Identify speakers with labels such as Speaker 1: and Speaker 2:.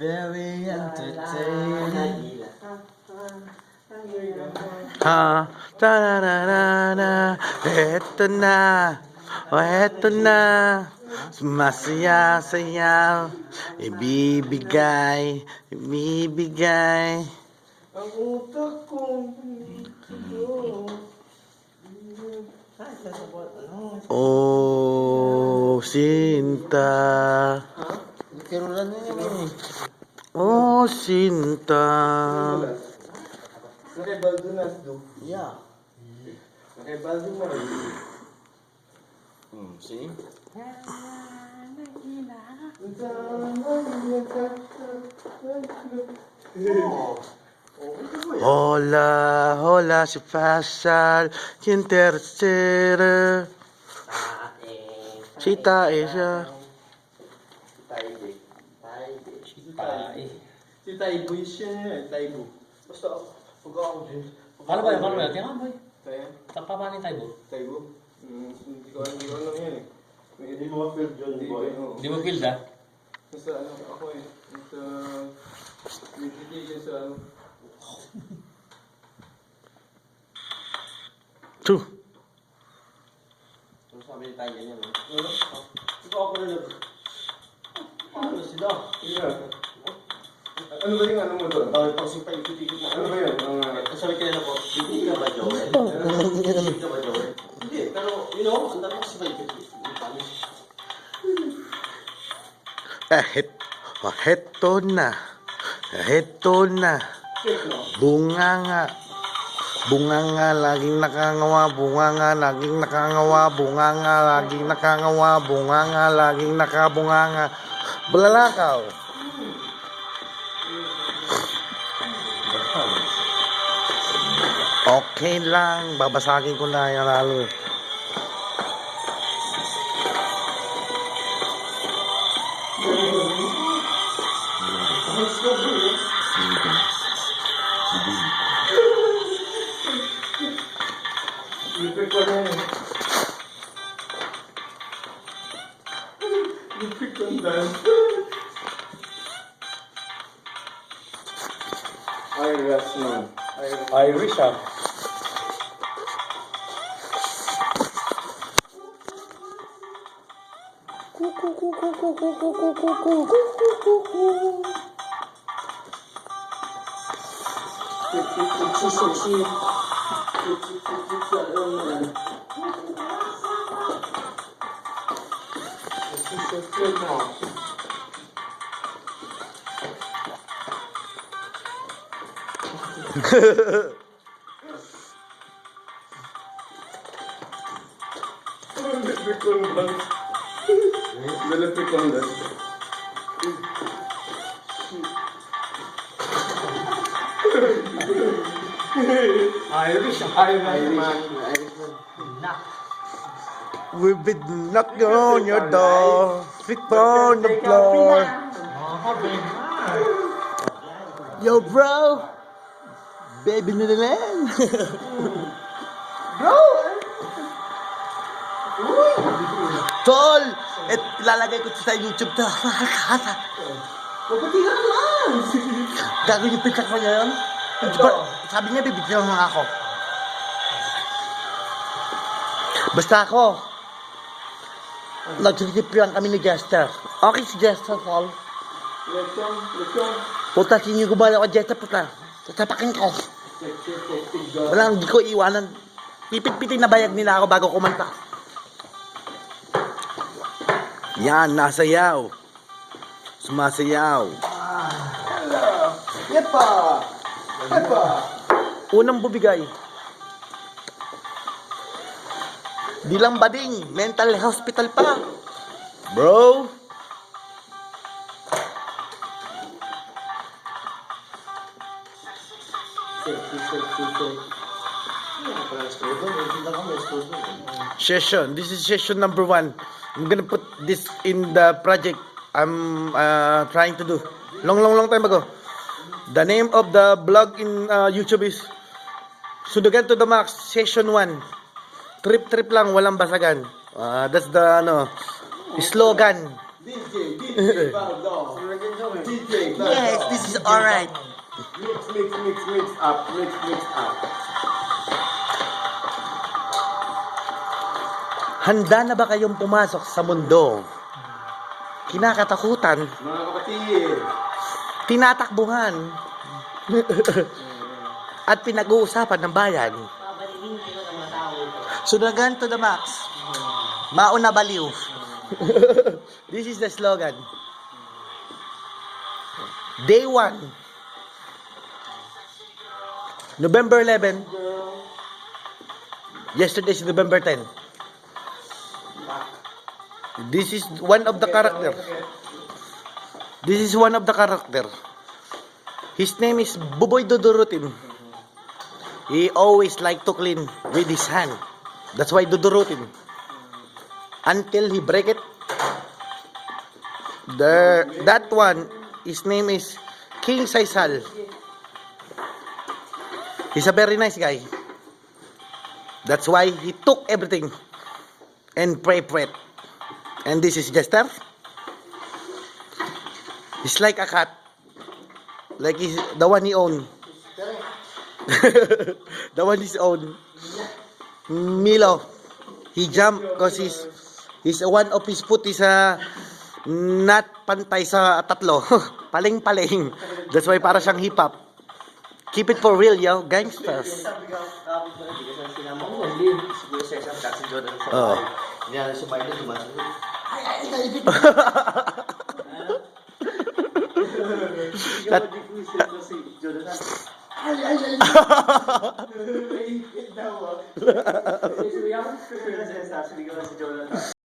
Speaker 1: very entertaining.
Speaker 2: Ha, ta-na-na-na-na, eto na, eto na, sumasaya-saya, ibibigay, ibibigay.
Speaker 1: Ang utak ko.
Speaker 2: Oh, Sinta,
Speaker 1: Kirulan na yun eh.
Speaker 2: oh, Sinta.
Speaker 1: Nakibaldunas do.
Speaker 2: Yeah.
Speaker 1: Nakibaldunas. See?
Speaker 2: Hola, hola, si pasa quien tercera. Si tae siya.
Speaker 1: Si Taibo siya niya. Taibo. Basta pag ako din.
Speaker 3: Paano ba yun? Paano ba yun? Tingnan boy.
Speaker 1: Kaya?
Speaker 3: Paano yung Taibo?
Speaker 1: Taibo? Hindi ko alam yan eh. Hindi mo ma-feel John boy.
Speaker 3: Hindi mo feel sa?
Speaker 1: Basta ano ako eh. Basta sa ano.
Speaker 2: Two.
Speaker 1: Ano sabi ni tayo ganyan eh? Ikaw ako na lang. Ano sila? Ano ba yung ano mo doon? Pag sipay-ikot-ikot na. Ano ba yun? Sabi ka nila po, hindi ka ba Joel? Hindi ka ba Joel? Hindi, pero you know, ang dami ko sipay-ikot-ikot.
Speaker 2: Heto na. Heto na. Bunganga. Bunganga laging nakangawa, bunganga laging nakangawa, bunganga laging nakangawa, bunganga laging nakabunganga. Bulalakaw. Okay lang, babasagin ko na yan lalo.
Speaker 1: Lipik ko na yun. Lipik ko na yun. Irish man.
Speaker 3: Irish ah.
Speaker 2: We've been knocking on your door, feet on the floor. Yo bro, baby na lang. Bro, tol, ilalagay ko sa YouTube to.
Speaker 1: Pagpati ka naman!
Speaker 2: Gagawin yung picture ko niya yun. Sabi niya, bibigyan lang ako. Basta ako, nagsikipilan kami ni Jester. Okay si Jester, tol.
Speaker 1: Lechon.
Speaker 2: Puta, sino yung gumala ko, Jester, puta. Tatapakin ko. Walang, hindi ko iwanan. Pipit-pitin na bayag nila ako bago kumanta. Yan, nasayaw. Sumasayaw.
Speaker 1: Yepa! Yepa!
Speaker 2: Unang bubigay. Di lang bading, mental hospital pa. Bro. Session. This is session number 1. I'm gonna put this in the project I'm trying to do. Long time ago. The name of the blog in YouTube is Sudugan to the Max Session 1. Trip lang, walang basagan. That's the slogan
Speaker 1: DJ Baldo. DJ Baldo.
Speaker 2: Yes, this is alright.
Speaker 1: Mix up.
Speaker 2: Handa na ba kayong pumasok sa mundo? Kinakatakutan,
Speaker 1: Mga kapatid.
Speaker 2: tinatakbuhan, at pinag-uusapan ng bayan. Sunagan to the max. Mauna baliw. This is the slogan. Day 1. November 11. Yesterday is November 10. This is one of the character. This is one of the character. His name is Buboy Dudurutin. He always like to clean with his hand. That's why Dudurutin. Until he break it. That one, his name is King Saisal. He's a very nice guy. That's why he took everything and pray. And this is Jester. He's like a cat. Like he's the one he own. The one he's own. Milo. He jump because he's one of his foot is not pantay sa tatlo. Paling-paling. That's why para siyang hip hop. Keep it for real, yo, gangsters. Oh.
Speaker 1: Yan, si Biden dumasin.
Speaker 2: That-